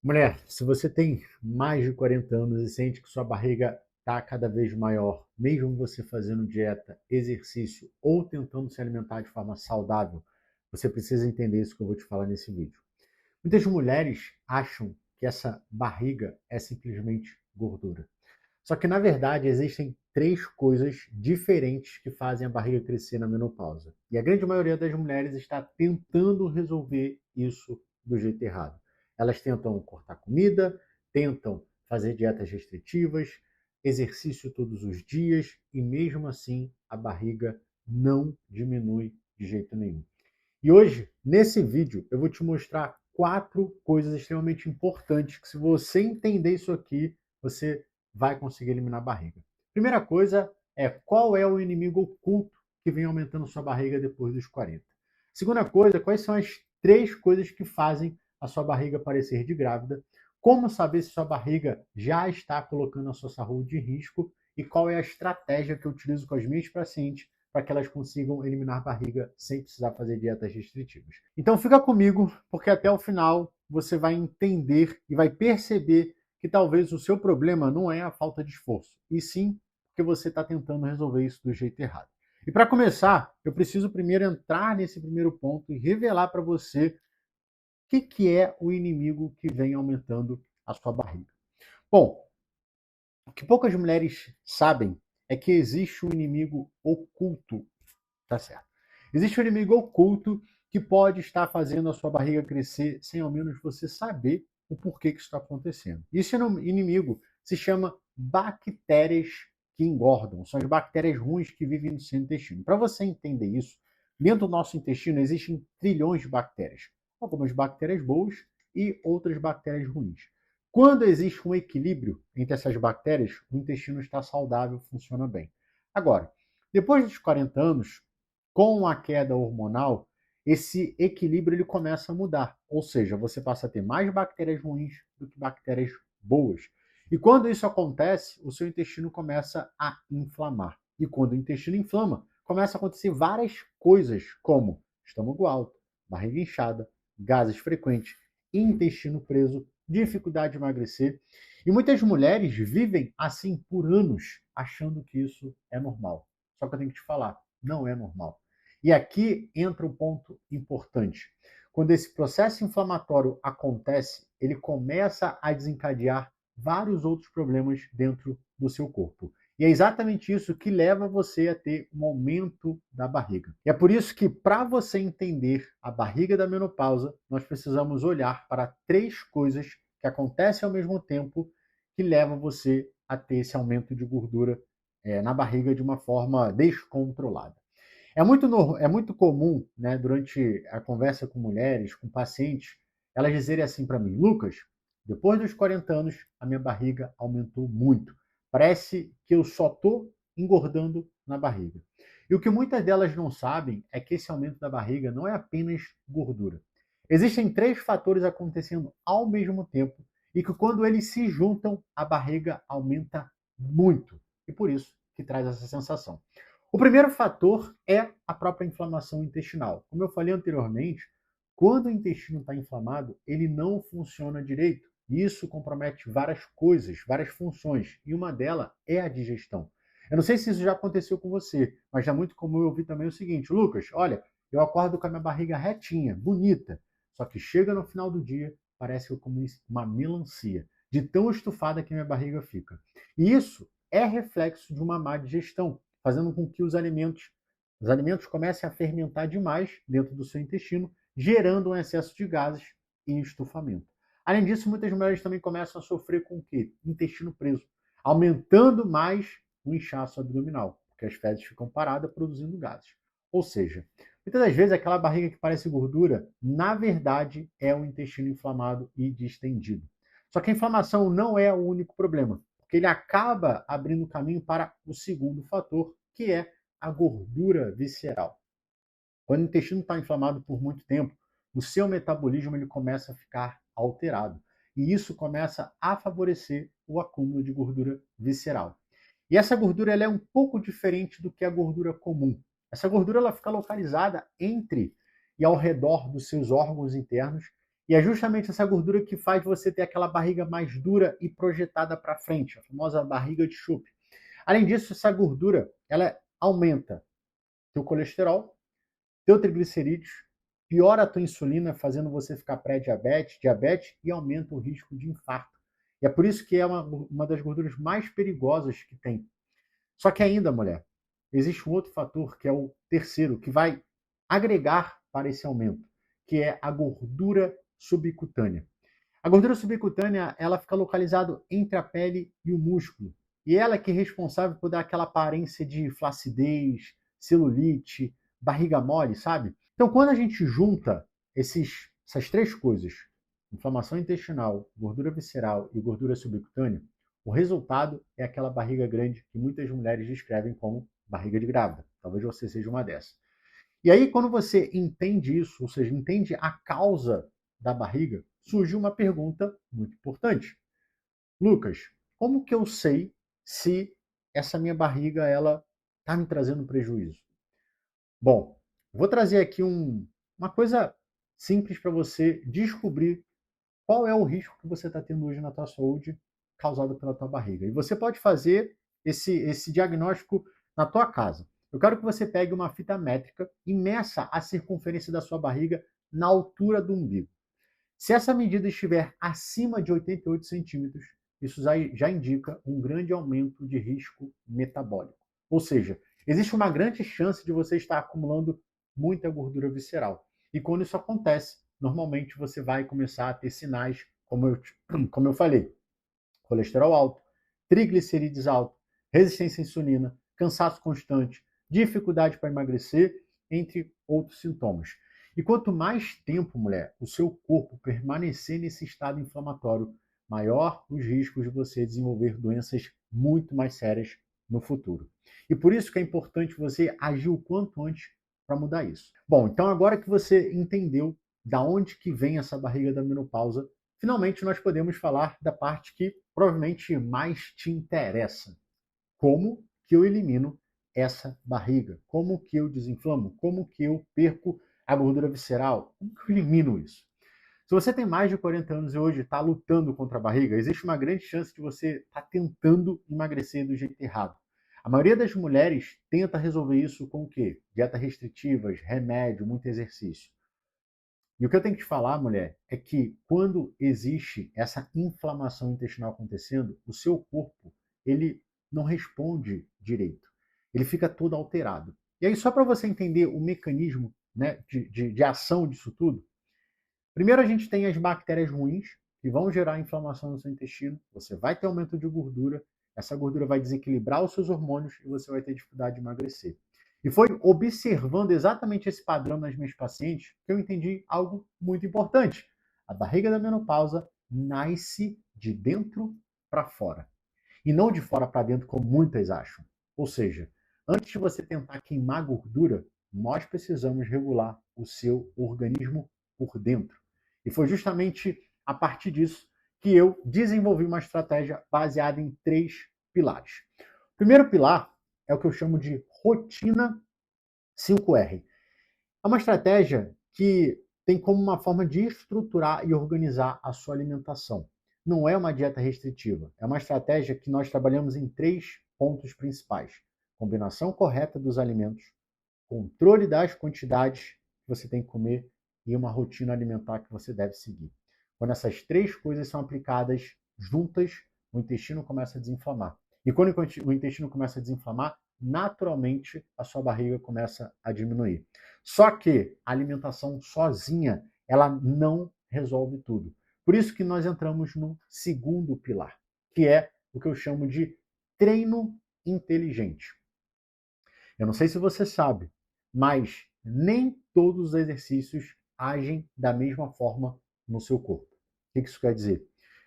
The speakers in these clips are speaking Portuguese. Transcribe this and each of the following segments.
Mulher, se você tem mais de 40 anos e sente que sua barriga está cada vez maior, mesmo você fazendo dieta, exercício ou tentando se alimentar de forma saudável, você precisa entender isso que eu vou te falar nesse vídeo. Muitas mulheres acham que essa barriga é simplesmente gordura. Só que, na verdade, existem três coisas diferentes que fazem a barriga crescer na menopausa. E a grande maioria das mulheres está tentando resolver isso do jeito errado. Elas tentam cortar comida, tentam fazer dietas restritivas, exercício todos os dias e mesmo assim a barriga não diminui de jeito nenhum. E hoje, nesse vídeo, eu vou te mostrar quatro coisas extremamente importantes que, se você entender isso aqui, você vai conseguir eliminar a barriga. Primeira coisa é qual é o inimigo oculto que vem aumentando sua barriga depois dos 40. Segunda coisa, quais são as três coisas que fazem a sua barriga parecer de grávida? Como saber se sua barriga já está colocando a sua saúde em risco? E qual é a estratégia que eu utilizo com as minhas pacientes para que elas consigam eliminar barriga sem precisar fazer dietas restritivas. Então fica comigo, porque até o final você vai entender e vai perceber que talvez o seu problema não é a falta de esforço, e sim porque você está tentando resolver isso do jeito errado. E para começar, eu preciso primeiro entrar nesse primeiro ponto e revelar para você o que é o inimigo que vem aumentando a sua barriga. Bom, o que poucas mulheres sabem é que existe um inimigo oculto. Tá certo. Existe um inimigo oculto que pode estar fazendo a sua barriga crescer sem ao menos você saber o porquê que isso está acontecendo. Esse inimigo se chama bactérias que engordam. São as bactérias ruins que vivem no seu intestino. Para você entender isso, dentro do nosso intestino existem trilhões de bactérias. Algumas bactérias boas e outras bactérias ruins. Quando existe um equilíbrio entre essas bactérias, o intestino está saudável, funciona bem. Agora, depois dos 40 anos, com a queda hormonal, esse equilíbrio ele começa a mudar. Ou seja, você passa a ter mais bactérias ruins do que bactérias boas. E quando isso acontece, o seu intestino começa a inflamar. E quando o intestino inflama, começa a acontecer várias coisas, como estômago alto, barriga inchada, gases frequentes, intestino preso, dificuldade de emagrecer. E muitas mulheres vivem assim por anos, achando que isso é normal. Só que eu tenho que te falar, não é normal. E aqui entra um ponto importante. Quando esse processo inflamatório acontece, ele começa a desencadear vários outros problemas dentro do seu corpo. E é exatamente isso que leva você a ter um aumento da barriga. E é por isso que, para você entender a barriga da menopausa, nós precisamos olhar para três coisas que acontecem ao mesmo tempo que levam você a ter esse aumento de gordura na barriga de uma forma descontrolada. É muito comum, né, durante a conversa com mulheres, com pacientes, elas dizerem assim para mim: Lucas, depois dos 40 anos, a minha barriga aumentou muito. Parece que eu só estou engordando na barriga. E o que muitas delas não sabem é que esse aumento da barriga não é apenas gordura. Existem três fatores acontecendo ao mesmo tempo e que, quando eles se juntam, a barriga aumenta muito. E por isso que traz essa sensação. O primeiro fator é a própria inflamação intestinal. Como eu falei anteriormente, quando o intestino está inflamado, ele não funciona direito. Isso compromete várias coisas, várias funções, e uma delas é a digestão. Eu não sei se isso já aconteceu com você, mas é muito comum eu ouvir também o seguinte: Lucas, olha, eu acordo com a minha barriga retinha, bonita, só que chega no final do dia, parece que eu comi uma melancia, de tão estufada que minha barriga fica. E isso é reflexo de uma má digestão, fazendo com que os alimentos comecem a fermentar demais dentro do seu intestino, gerando um excesso de gases e estufamento. Além disso, muitas mulheres também começam a sofrer com o quê? Intestino preso, aumentando mais o inchaço abdominal, porque as fezes ficam paradas produzindo gases. Ou seja, muitas das vezes aquela barriga que parece gordura, na verdade, é o intestino inflamado e distendido. Só que a inflamação não é o único problema, porque ele acaba abrindo caminho para o segundo fator, que é a gordura visceral. Quando o intestino está inflamado por muito tempo, o seu metabolismo ele começa a ficar alterado. E isso começa a favorecer o acúmulo de gordura visceral. E essa gordura ela é um pouco diferente do que a gordura comum. Essa gordura ela fica localizada entre e ao redor dos seus órgãos internos E é justamente essa gordura que faz você ter aquela barriga mais dura e projetada para frente, a famosa barriga de chope. Além disso, essa gordura ela aumenta teu colesterol, teu triglicerídeos, piora a tua insulina, fazendo você ficar pré-diabetes, diabetes e aumenta o risco de infarto. E é por isso que é uma das gorduras mais perigosas que tem. Só que ainda, mulher, existe um outro fator que é o terceiro, que vai agregar para esse aumento, que é a gordura subcutânea. A gordura subcutânea, ela fica localizada entre a pele e o músculo. E ela é que é responsável por dar aquela aparência de flacidez, celulite, barriga mole, sabe? Então, quando a gente junta essas três coisas, inflamação intestinal, gordura visceral e gordura subcutânea, o resultado é aquela barriga grande que muitas mulheres descrevem como barriga de grávida. Talvez você seja uma dessas. E aí, quando você entende isso, ou seja, entende a causa da barriga, surge uma pergunta muito importante. Lucas, como que eu sei se essa minha barriga ela está me trazendo prejuízo? Bom, vou trazer aqui uma coisa simples para você descobrir qual é o risco que você está tendo hoje na tua saúde causado pela tua barriga. E você pode fazer esse diagnóstico na tua casa. Eu quero que você pegue uma fita métrica e meça a circunferência da sua barriga na altura do umbigo. Se essa medida estiver acima de 88 centímetros, isso já indica um grande aumento de risco metabólico. Ou seja, existe uma grande chance de você estar acumulando muita gordura visceral. E quando isso acontece, normalmente você vai começar a ter sinais, como eu falei, colesterol alto, triglicerídeos alto, resistência à insulina, cansaço constante, dificuldade para emagrecer, entre outros sintomas. E quanto mais tempo, mulher, o seu corpo permanecer nesse estado inflamatório, maior os riscos de você desenvolver doenças muito mais sérias no futuro. E por isso que é importante você agir o quanto antes para mudar isso. Bom, então agora que você entendeu da onde que vem essa barriga da menopausa, finalmente nós podemos falar da parte que provavelmente mais te interessa. Como que eu elimino essa barriga? Como que eu desinflamo? Como que eu perco a gordura visceral? Como que eu elimino isso? Se você tem mais de 40 anos e hoje está lutando contra a barriga, existe uma grande chance de você estar tentando emagrecer do jeito errado. A maioria das mulheres tenta resolver isso com o quê? Dieta restritivas, remédio, muito exercício. E o que eu tenho que te falar, mulher, é que quando existe essa inflamação intestinal acontecendo, o seu corpo ele não responde direito. Ele fica todo alterado. E aí, só para você entender o mecanismo, né, de ação disso tudo, primeiro a gente tem as bactérias ruins, que vão gerar inflamação no seu intestino, você vai ter aumento de gordura, essa gordura vai desequilibrar os seus hormônios e você vai ter dificuldade de emagrecer. E foi observando exatamente esse padrão nas minhas pacientes que eu entendi algo muito importante. A barriga da menopausa nasce de dentro para fora. E não de fora para dentro, como muitas acham. Ou seja, antes de você tentar queimar gordura, nós precisamos regular o seu organismo por dentro. E foi justamente a partir disso que eu desenvolvi uma estratégia baseada em 3 pilares. O primeiro pilar é o que eu chamo de rotina 5R. É uma estratégia que tem como uma forma de estruturar e organizar a sua alimentação. Não é uma dieta restritiva, é uma estratégia que nós trabalhamos em 3 pontos principais: combinação correta dos alimentos, controle das quantidades que você tem que comer e uma rotina alimentar que você deve seguir. Quando essas 3 coisas são aplicadas juntas, o intestino começa a desinflamar. E quando o intestino começa a desinflamar, naturalmente a sua barriga começa a diminuir. Só que a alimentação sozinha, ela não resolve tudo. Por isso que nós entramos no segundo pilar, que é o que eu chamo de treino inteligente. Eu não sei se você sabe, mas nem todos os exercícios agem da mesma forma no seu corpo. O que isso quer dizer?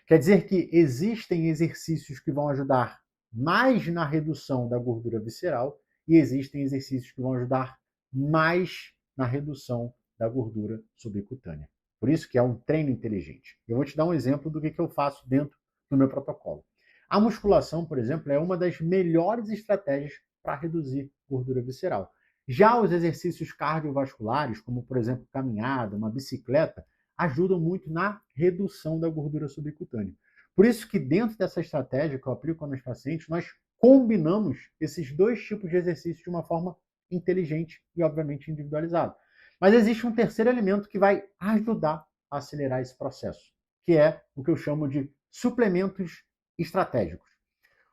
Quer dizer que existem exercícios que vão ajudar mais na redução da gordura visceral e existem exercícios que vão ajudar mais na redução da gordura subcutânea. Por isso que é um treino inteligente. Eu vou te dar um exemplo do que eu faço dentro do meu protocolo. A musculação, por exemplo, é uma das melhores estratégias para reduzir gordura visceral. Já os exercícios cardiovasculares, como por exemplo caminhada, uma bicicleta, ajudam muito na redução da gordura subcutânea. Por isso que dentro dessa estratégia que eu aplico nos pacientes, nós combinamos esses dois tipos de exercícios de uma forma inteligente e, obviamente, individualizada. Mas existe um terceiro elemento que vai ajudar a acelerar esse processo, que é o que eu chamo de suplementos estratégicos.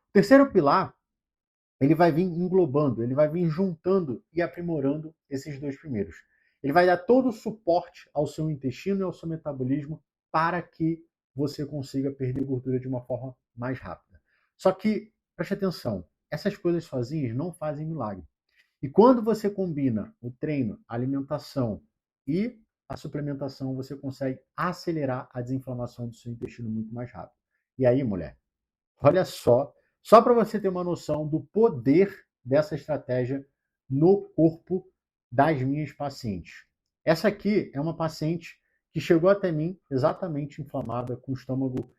O terceiro pilar, ele vai vir englobando, ele vai vir juntando e aprimorando esses dois primeiros. Ele vai dar todo o suporte ao seu intestino e ao seu metabolismo para que você consiga perder gordura de uma forma mais rápida. Só que, preste atenção, essas coisas sozinhas não fazem milagre. E quando você combina o treino, a alimentação e a suplementação, você consegue acelerar a desinflamação do seu intestino muito mais rápido. E aí, mulher, olha só para você ter uma noção do poder dessa estratégia no corpo das minhas pacientes. Essa aqui é uma paciente que chegou até mim exatamente inflamada, com o estômago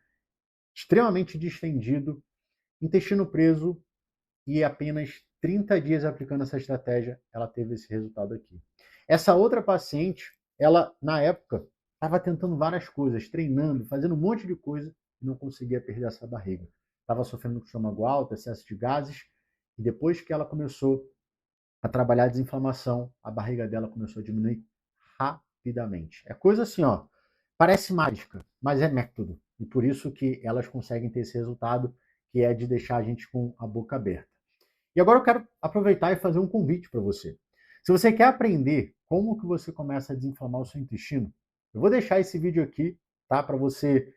extremamente distendido, intestino preso, e apenas 30 dias aplicando essa estratégia, ela teve esse resultado aqui. Essa outra paciente, ela, na época, estava tentando várias coisas, treinando, fazendo um monte de coisa, e não conseguia perder essa barriga. Estava sofrendo com estômago alto, excesso de gases, e depois que ela começou a trabalhar a desinflamação, a barriga dela começou a diminuir rapidamente. É coisa assim, ó, parece mágica, mas é método. E por isso que elas conseguem ter esse resultado, que é de deixar a gente com a boca aberta. E agora eu quero aproveitar e fazer um convite para você. Se você quer aprender como que você começa a desinflamar o seu intestino, eu vou deixar esse vídeo aqui, tá, para você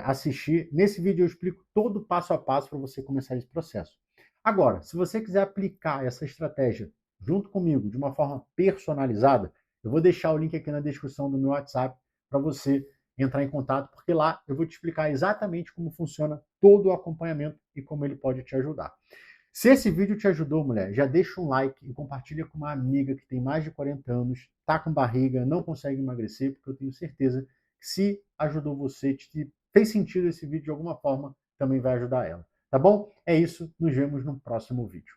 assistir. Nesse vídeo eu explico todo o passo a passo para você começar esse processo. Agora, se você quiser aplicar essa estratégia junto comigo de uma forma personalizada, eu vou deixar o link aqui na descrição do meu WhatsApp para você entrar em contato, porque lá eu vou te explicar exatamente como funciona todo o acompanhamento e como ele pode te ajudar. Se esse vídeo te ajudou, mulher, já deixa um like e compartilha com uma amiga que tem mais de 40 anos, tá com barriga, não consegue emagrecer, porque eu tenho certeza que se ajudou você, te fez sentido esse vídeo de alguma forma, também vai ajudar ela. Tá bom? É isso, nos vemos no próximo vídeo.